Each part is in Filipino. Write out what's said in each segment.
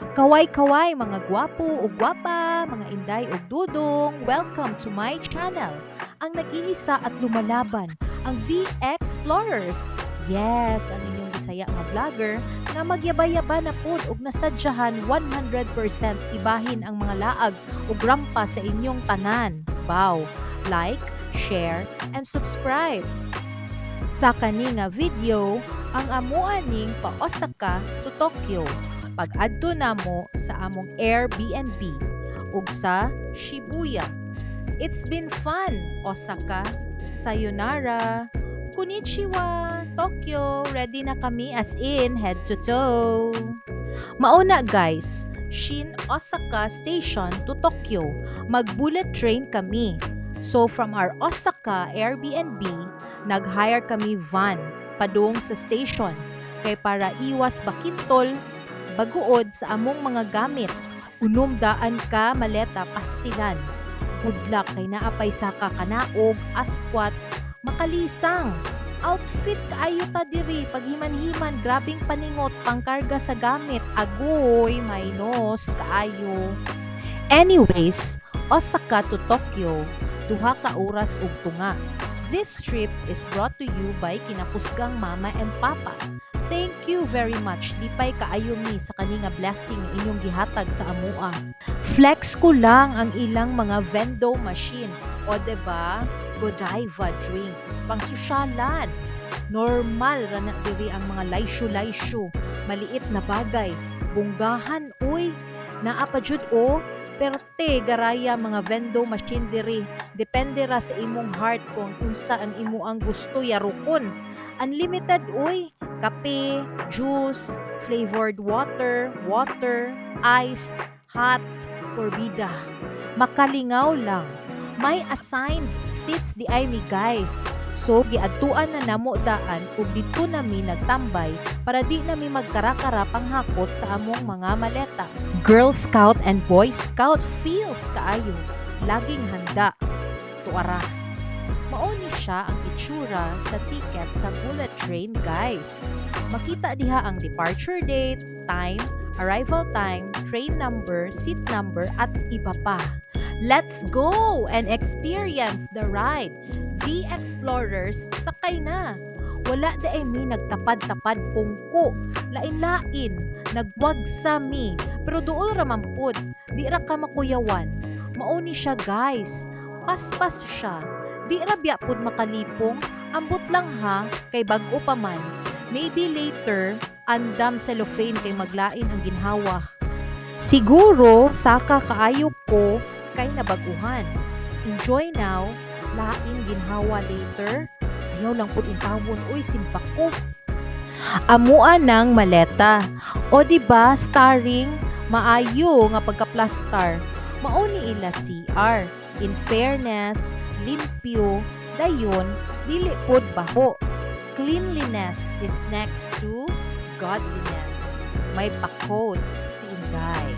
Kaway-kaway mga gwapo o gwapa, mga inday o dudong, welcome to my channel. Ang nag-iisa at lumalaban, ang The Explorers. Yes, ang inyong Bisaya nga vlogger nga magyabay-yaba na pud og nasadyahan 100% ibahin ang mga laag o grampa sa inyong tanan. Bow, like, share, and subscribe. Sa kani nga video, ang amuan ning pa Osaka to Tokyo. Pag-adto namo sa among Airbnb ug sa Shibuya. It's been fun, Osaka. Sayonara. Konnichiwa, Tokyo. Ready na kami as in head to toe. Mauna guys, Shin Osaka Station to Tokyo. Mag-bullet train kami. So from our Osaka Airbnb, nag-hire kami van padung sa station kay para iwas bakintol baguod sa among mga gamit. Unumdaan ka maleta pastilan. Hudlak kay naapay saka kanaog, askwat, makalisang. Outfit kaayo ta diri paghiman-himan, grabing paningot pangkarga sa gamit. Agoy, minus kaayo. Anyways, Osaka to Tokyo, 2 ka oras ug tunga. This trip is brought to you by Kinapusgang Mama and Papa. Thank you very much. Lipay kaayo mi sa kaninga blessing inyong gihatag sa amua. Flex ko lang ang ilang mga vendo machine. O diba? Godiva drinks. Pang susyalan. Normal ra na diri ang mga laysyo-laysyo. Maliit na bagay. Bunggahan, uy. Naa pa jud o. Perte garaya mga vendo machine diri. Depende ra sa imong heart kung unsa ang imo ang gusto yarukon. Unlimited uy. Kape, juice, flavored water, iced, hot, porbida. Makalingaw lang. May assigned seats di ay mi guys. So giadtuan na namo daan ug dito nami nagtambay para di nami magkara-kara panghakot sa among mga maleta. Girl Scout and Boy Scout feels kaayo. Laging handa. Tuara. Mauni siya ang itsura sa ticket sa bullet train guys. Makita diha ang departure date, time, arrival time, train number, seat number at iba pa. Let's go and experience the ride. The Explorers sakay na. Wala da ay mi nagtapad-tapad pungko. Lain-lain, nagwag sa mi. Pero duol ra man pud, di ra ka makuyawan. Mauni siya guys. Paspas siya. Di rabya pud makalipong, ambot lang ha, kay bag-o pa man. Maybe later, andam cellophane kay maglain ang ginhawa. Siguro, saka kaayo ko kay nabaguhan. Enjoy now, lain ginhawa later. Ayaw lang pud intawon, uy simpak ko. Amuan ng maleta. O diba, starring, maayo nga pagka-plastar. Mauni ila CR. In fairness, limpyo, dayon, dili pod baho. Cleanliness is next to godliness. May pa-quotes si Inday.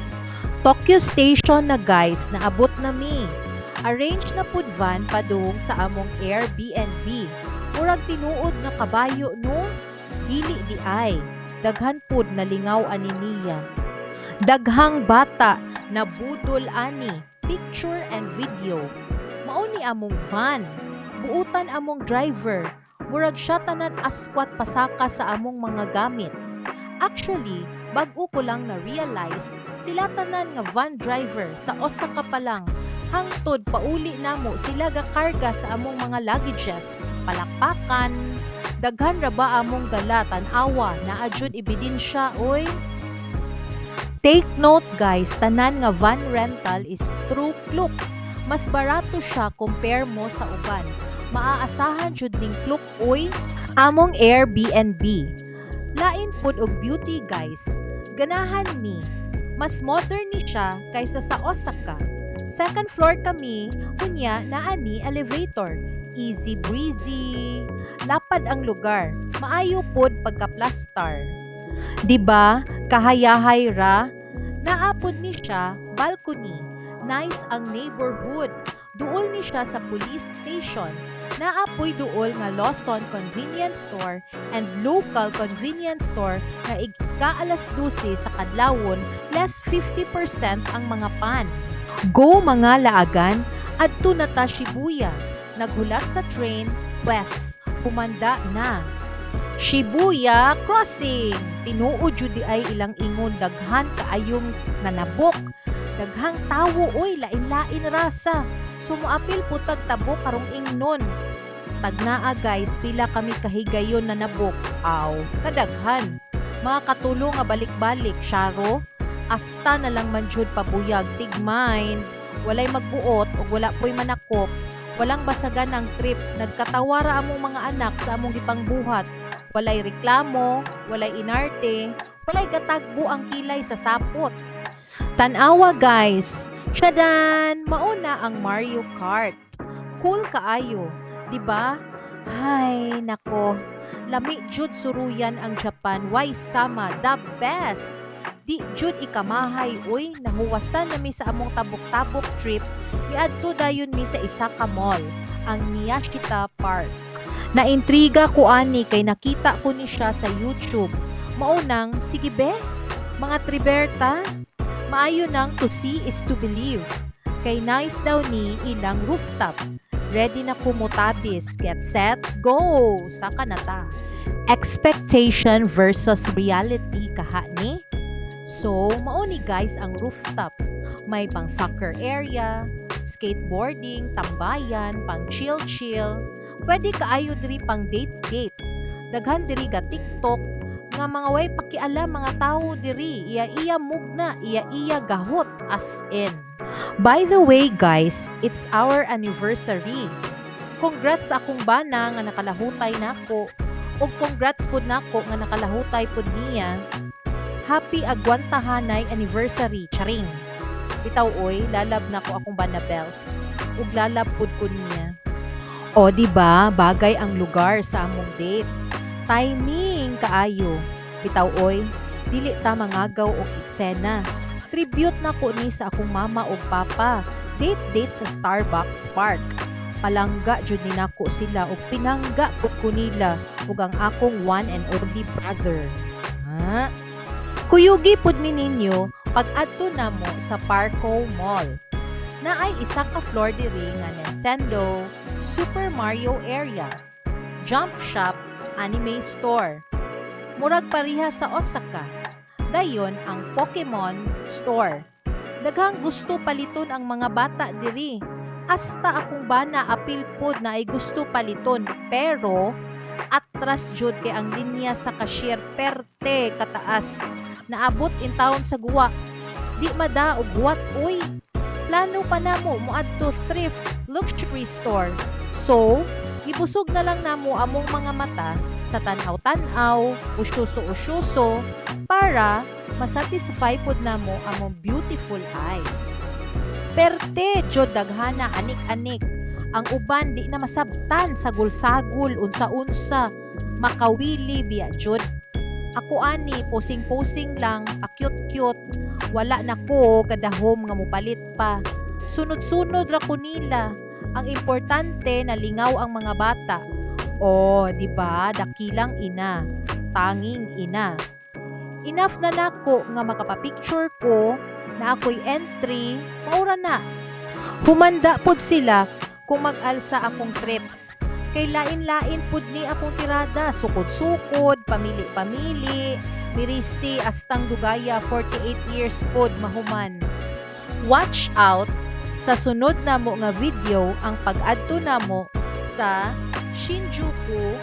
Tokyo Station na guys, naabot na mi. Arrange na pod van padung sa among Airbnb. Murag tinuod nga kabayo no? Dili di ay. Daghan pod na lingaw ani niya. Daghang bata na budol ani. Picture and video. Mauni among van. Buutan among driver. Murag siya tanan askwat pasaka sa among mga gamit. Actually, bag-o ko lang na-realize sila tanan nga van driver sa Osaka pa lang. Hangtod pauli namo sila gakarga sa among mga luggages, palakpakan. Daghan ra ba among dala tan-awa na adjud ebidensya oy. Take note guys, tanan nga van rental is through Klook. Mas barato siya compare mo sa uban. Maaasahan jud ning Klook oy. Among Airbnb. Lain pud og beauty guys. Ganahan mi. Mas modern ni siya kaysa sa Osaka. Second floor kami, unya naa ni elevator. Easy breezy. Lapad ang lugar. Maayo pud pagka-plastar. Diba? Kahayahay ra. Naapod ni siya balcony. Nice ang neighborhood. Duol ni siya sa police station. Naapoy duol nga Lawson Convenience Store and local convenience store nga ika-alas 12 sa kadlawon, less 50% ang mga pan. Go mga laagan, adto na ta Shibuya. Naghulat sa train, west, humanda na. Shibuya Crossing. Tinuod jud di ay ilang ingon, daghan kaayong nanabok. Daghang tawo oy, lain-lain rasa. Sumuapil putag tabok karong ingnon. Tagnaa guys, pila kami kahigayon na nabok. Aw, kadaghan. Mga katulong nga balik-balik, syaro. Asta na lang man jud pabuyag, tigmind. Walay magbuot o wala po'y manakop. Walang basagan ng trip. Nagkatawara among mga anak sa among gipangbuhat. Walay reklamo, walay inarte, walay katagbo ang kilay sa sapot. Tanawa guys, syadan, mauna ang Mario Kart. Cool kaayo, di ba? Hay, nako. Lami jud suruyan ang Japan, why sama, the best. Di jud ikamahay, uy, nahuwasan nami sa among tabok-tabok trip. Miadto dayon mi sa isa ka mall, ang Miyashita Park. Naintriga ko ani kay nakita ko ni siya sa YouTube. Maunang, sige be, mga triberta, maayo nang to see is to believe. Kay nice daw ni ilang rooftop. Ready na kumutabis. Get set, go! Saka na ta. Expectation versus reality kaha ni. So, mauni guys ang rooftop. May pang soccer area, skateboarding, tambayan, pang chill-chill. Pwede kaayo diri pang date-date. Daghan diri ga TikTok nga mga way pakialam mga tao diri, iya mugna, iya gahot as in. By the way guys, it's our anniversary. Congrats sa akong bana nga nakalahutay nako. Og congrats pud nako nga nakalahutay pud niya. Happy agwantahanay anniversary, charing. Bitaw oy, lalab nako akong bana bells. Ug lalab pud ko niya. O di ba, bagay ang lugar sa among date. Timing kaayo. Bitaw oy, dili ta mangagaw og eksena. Tribute na ko ni sa akong mama o papa. Date sa Starbucks Park. Palangga jud ni nako sila ug pinangga pud ko nila ug ang akong one and only brother. Ha? Kuyugi pud mi ninyo pag adto namo sa Parco Mall. Naay isa ka floor diri nga Nintendo, Super Mario area, Jump Shop, Anime Store. Murag pariha sa Osaka. Dayon ang Pokemon Store. Daghang gusto paliton ang mga bata diri. Hasta akong bana apil pod na ay gusto paliton, pero atras jud kay ang linya sa cashier perte kataas. Naabot in town sa guwa. Di mada og what uy. Plano pa namo moadto thrift luxury store. So, ibusog na lang namo among mga mata sa tanaw-tanaw, usyoso-usyoso para masatisfy pod namo among beautiful eyes. Perte jud daghana anik-anik. Ang uban di na masabtan sagol-sagol unsa-unsa, makawili biya jud. Ako ani posing-posing lang, pa-cute-cute. Wala na ko kadahom nga mupalit pa. Sunod-sunod ra ko nila. Ang importante na lingaw ang mga bata. Oh, di ba? Dakilang ina, tanging ina. Enough na nako nga makapapicture ko na ako'y entry, maura na. Humanda pod sila kung mag-alsa akong trip. Kay lain-lain pud ni akong tirada, sukod-sukod, pamili-pamili, mirisi astang dugaya 48 years pod mahuman. Watch out sa sunod namo nga video ang pag-adto namo sa Shinjuku,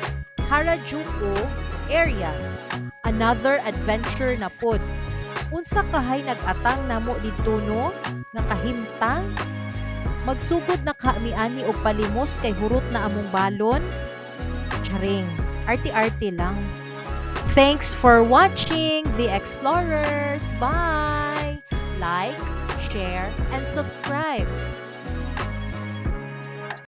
Harajuku area. Another adventure na pod. Unsa kahay nag-atang namo didto no nga kahimtang? Magsugod na kami ani og palimos kay hurot na among balon. Charing, arti-arti lang. Thanks for watching The Explorers. Bye! Like, share, and subscribe.